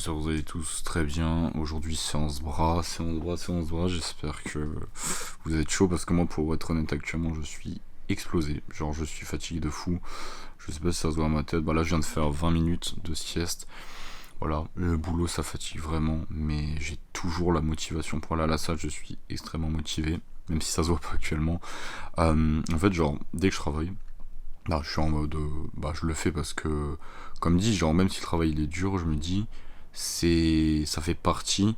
j'espère que vous allez tous très bien. Aujourd'hui, séance bras, séance bras. J'espère que vous êtes chaud parce que moi, pour être honnête, actuellement, je suis explosé. Genre, je suis fatigué de fou. Je sais pas si ça se voit à ma tête. Bah là, je viens de faire 20 minutes de sieste. Voilà, le boulot, ça fatigue vraiment. Mais j'ai toujours la motivation pour aller à la salle. Je suis extrêmement motivé, même si ça se voit pas actuellement. En fait, genre, dès que je travaille, bah, je suis en mode, bah, je le fais parce que, comme dit, genre, même si le travail il est dur, je me dis, ça fait partie,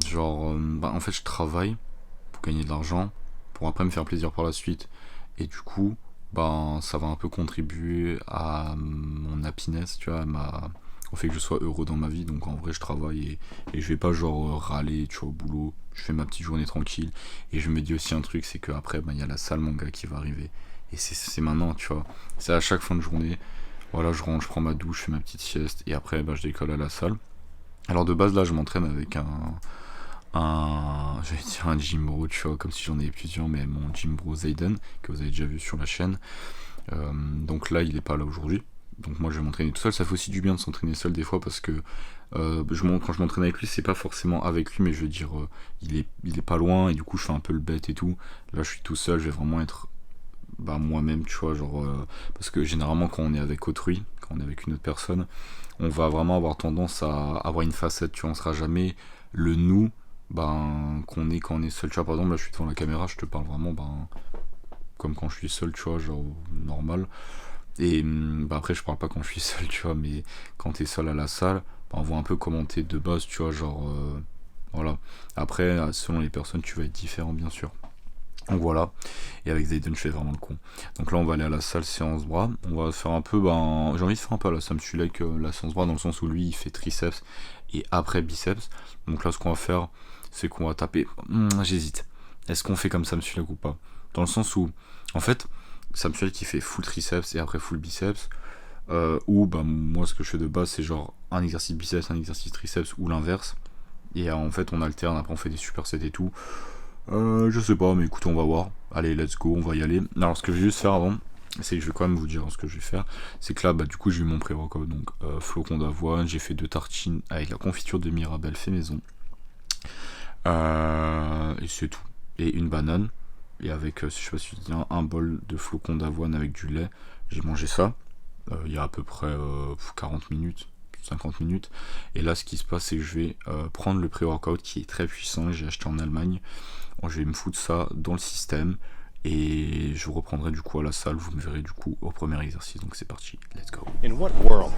genre, bah, en fait, je travaille pour gagner de l'argent, pour après me faire plaisir par la suite, et du coup, bah, ça va un peu contribuer à mon happiness, tu vois, au fait que je sois heureux dans ma vie. Donc en vrai, je travaille et je vais pas genre râler, tu vois, au boulot. Je fais ma petite journée tranquille, et je me dis aussi un truc, c'est que après, bah, il y a la salle, mon gars, qui va arriver. Et c'est maintenant, tu vois. C'est à chaque fin de journée. Voilà, je rentre, je prends ma douche, je fais ma petite sieste. Et après, bah, je décolle à la salle. Alors de base, là, je m'entraîne avec j'allais dire un gym bro, tu vois, comme si j'en avais plusieurs, mais mon gym bro Zayden, que vous avez déjà vu sur la chaîne. Donc là, il est pas là aujourd'hui. Donc moi, je vais m'entraîner tout seul. Ça fait aussi du bien de s'entraîner seul des fois parce que quand je m'entraîne avec lui, c'est pas forcément avec lui, mais je veux dire, il est pas loin et du coup, je fais un peu le bête et tout. Là, je suis tout seul, je vais vraiment être bah, moi-même, tu vois, genre, parce que généralement quand on est avec autrui, quand on est avec une autre personne, on va vraiment avoir tendance à avoir une facette, tu vois, on sera jamais le nous, ben, qu'on est quand on est seul, tu vois. Par exemple, là je suis devant la caméra, je te parle vraiment, ben, comme quand je suis seul, tu vois, genre normal. Et bah, après, je parle pas quand je suis seul, tu vois, mais quand t'es seul à la salle, bah, on voit un peu comment t'es de base, tu vois, genre, voilà. Après, selon les personnes, tu vas être différent, bien sûr. Donc voilà, et avec Zayden je fais vraiment le con. Donc là on va aller à la salle séance bras. On va faire un peu, ben, j'ai envie de faire un peu à la Sam Sulek la séance bras, dans le sens où lui il fait triceps et après biceps. Donc là ce qu'on va faire, c'est qu'on va taper, j'hésite, est-ce qu'on fait comme Sam Sulek ou pas? Dans le sens où, en fait, Sam Sulek il fait full triceps et après full biceps, ou bah moi ce que je fais de base c'est genre un exercice biceps, un exercice triceps ou l'inverse. Et en fait on alterne, après on fait des supersets et tout. Je sais pas, mais écoutez, on va voir. Allez, let's go, on va y aller. Alors, ce que je vais juste faire avant, c'est que je vais quand même vous dire ce que je vais faire. C'est que là, bah, du coup, j'ai eu mon pré-workout. Donc, flocons d'avoine, j'ai fait 2 tartines avec la confiture de Mirabelle fait maison. Et c'est tout. Et une banane. Et avec, je sais pas si je dis, un bol de flocons d'avoine avec du lait. J'ai mangé ça. Il y a à peu près 40 minutes. 50 minutes. Et là, ce qui se passe, c'est que je vais prendre le pré-workout qui est très puissant. J'ai acheté en Allemagne. Je vais me foutre ça dans le système. Et je vous reprendrai du coup à la salle. Vous me verrez du coup au premier exercice. Donc c'est parti. Let's go. In what world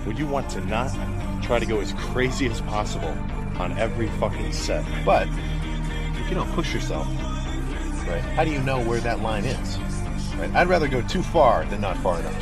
would you want to not try to go as crazy as possible on every fucking set? But if you don't push yourself, right, how do you know where that line is? Right? I'd rather go too far than not far enough.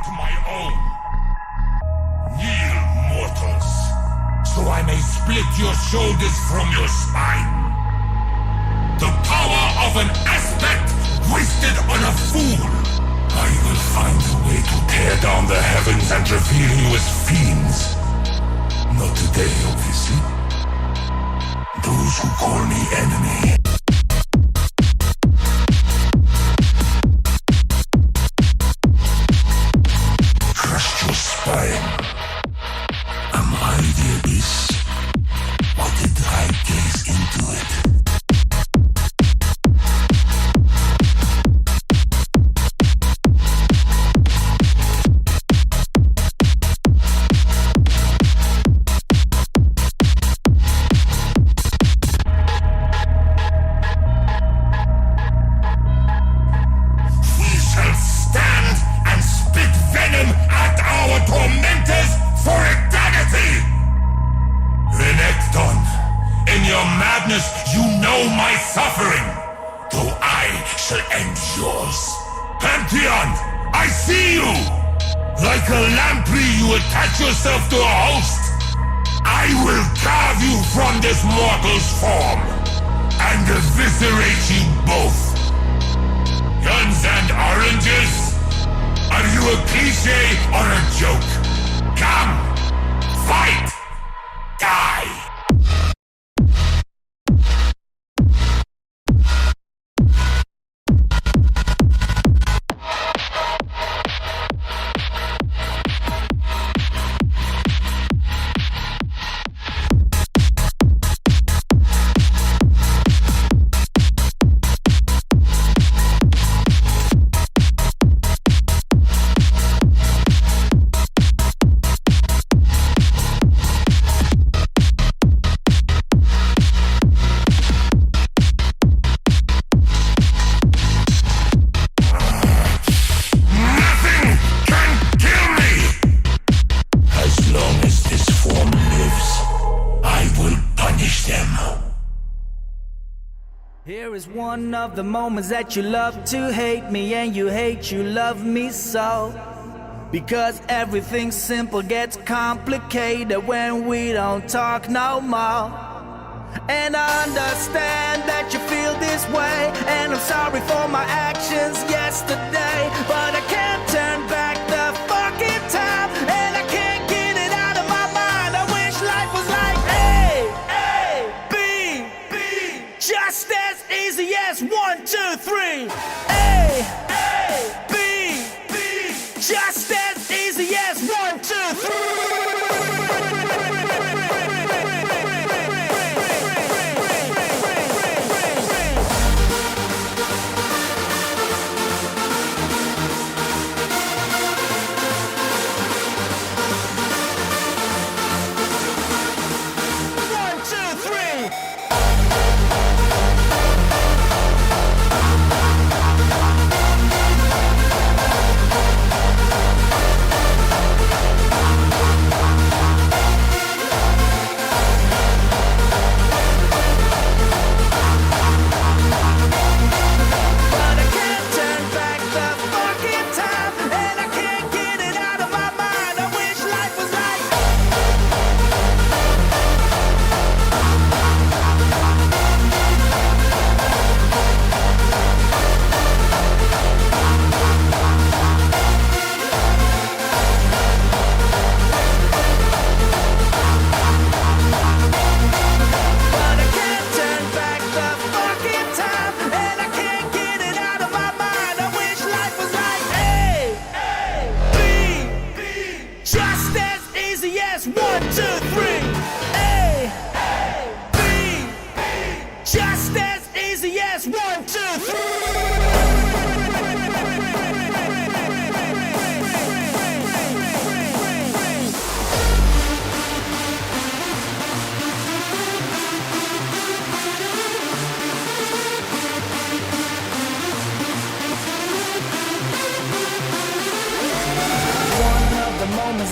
to my own. Kneel, mortals, so I may split your shoulders from your spine. The power of an aspect wasted on a fool. I will find a way to tear down the heavens and reveal you as fiends. Not today, obviously. Those who call me enemy. Crushed your spine. Am I the abyss? Or did I gaze into it? You know my suffering, though I shall end yours. Pantheon, I see you! Like a lamprey, you attach yourself to a host. I will carve you from this mortal's form and eviscerate you both. Guns and oranges? Are you a cliche or a joke? Come, fight, die! Is one of the moments that you love to hate me, and you hate you love me so. Because everything simple gets complicated when we don't talk no more. And I understand that you feel this way, and I'm sorry for my actions yesterday, but I can't turn back the fucking time, and I can't get it out of my mind. I wish life was like A, B, just as easy as 1, 2, 3. A, B, just as easy as 1, 2, 3.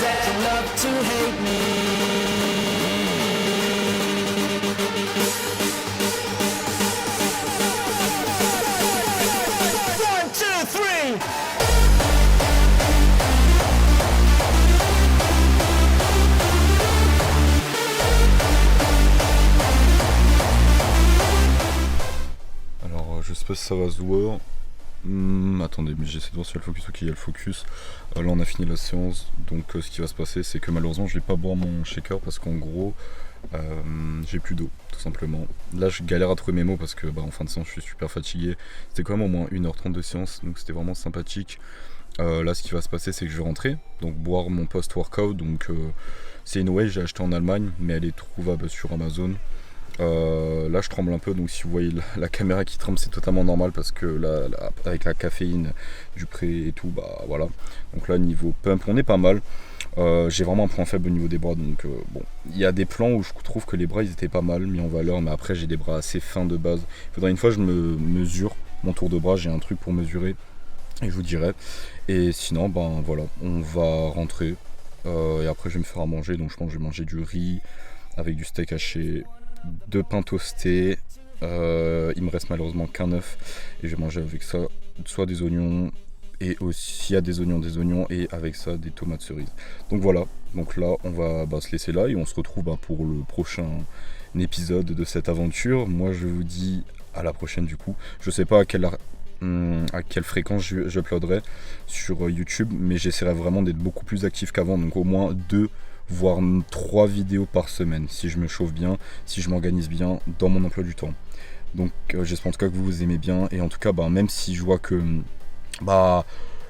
That you love to hate me. 1, 2, 3. que ça va se voir. Attendez, mais j'essaie de voir si il y a le focus. Ok, il y a le focus. Là, on a fini la séance. Donc, ce qui va se passer, c'est que malheureusement, je vais pas boire mon shaker parce qu'en gros, j'ai plus d'eau, tout simplement. Là, je galère à trouver mes mots parce que, en fin de séance, je suis super fatigué. C'était quand même au moins 1h30 de séance, donc c'était vraiment sympathique. Là, ce qui va se passer, c'est que je vais rentrer, donc boire mon post-workout. Donc, c'est une whey, j'ai acheté en Allemagne, mais elle est trouvable sur Amazon. Là je tremble un peu, donc si vous voyez la caméra qui tremble, c'est totalement normal parce que là, avec la caféine du pré et tout, voilà. Donc là niveau pump on est pas mal. J'ai vraiment un point faible au niveau des bras, donc bon, il y a des plans où je trouve que les bras ils étaient pas mal mis en valeur, mais après j'ai des bras assez fins de base. Il faudrait une fois je me mesure mon tour de bras, j'ai un truc pour mesurer et je vous dirai. Et sinon voilà, on va rentrer et après je vais me faire à manger, donc je pense que je vais manger du riz avec du steak haché, 2 pains toastés, il me reste malheureusement qu'un œuf et je vais manger avec ça soit des oignons et aussi il y a des oignons et avec ça des tomates cerises. Donc voilà, donc là on va se laisser là et on se retrouve pour le prochain épisode de cette aventure. Moi je vous dis à la prochaine du coup. Je sais pas à quelle fréquence j'uploaderai sur YouTube, mais j'essaierai vraiment d'être beaucoup plus actif qu'avant, donc au moins 2 voire 3 vidéos par semaine si je me chauffe bien, si je m'organise bien dans mon emploi du temps. Donc j'espère en tout cas que vous aimez bien, et en tout cas même si je vois que il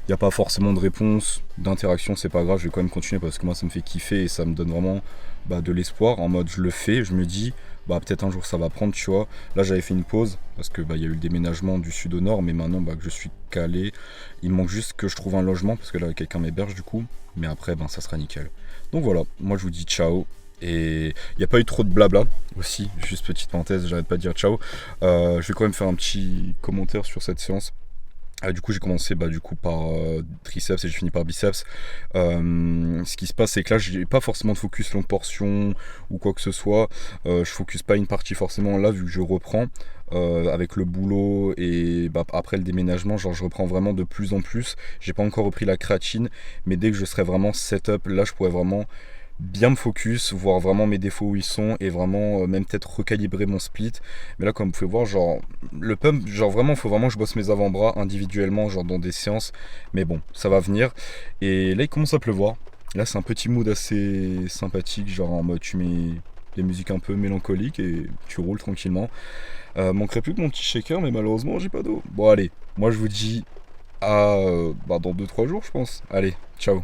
n'y a pas forcément de réponse, d'interaction, c'est pas grave, je vais quand même continuer parce que moi ça me fait kiffer et ça me donne vraiment de l'espoir, en mode je le fais, je me dis peut-être un jour ça va prendre, tu vois. Là j'avais fait une pause parce que il y a eu le déménagement du sud au nord, mais maintenant que je suis calé, il manque juste que je trouve un logement parce que là quelqu'un m'héberge du coup, mais après ça sera nickel. Donc voilà, moi je vous dis ciao, et il n'y a pas eu trop de blabla aussi, juste petite parenthèse, j'arrête pas de dire ciao. Je vais quand même faire un petit commentaire sur cette séance. Du coup j'ai commencé par triceps et j'ai fini par biceps. Ce qui se passe c'est que là j'ai pas forcément de focus longue portion ou quoi que ce soit. Je focus pas une partie forcément là vu que je reprends avec le boulot et après le déménagement, je reprends vraiment de plus en plus. J'ai pas encore repris la créatine, mais dès que je serai vraiment setup, là je pourrais vraiment bien me focus, voir vraiment mes défauts où ils sont et vraiment même peut-être recalibrer mon split. Mais là comme vous pouvez voir, le pump, vraiment faut vraiment que je bosse mes avant-bras individuellement dans des séances, mais bon ça va venir. Et là il commence à pleuvoir, là c'est un petit mood assez sympathique, en mode tu mets des musiques un peu mélancoliques et tu roules tranquillement. Manquerait plus que mon petit shaker, mais malheureusement j'ai pas d'eau. Bon allez, moi je vous dis à dans 2-3 jours je pense. Allez, ciao.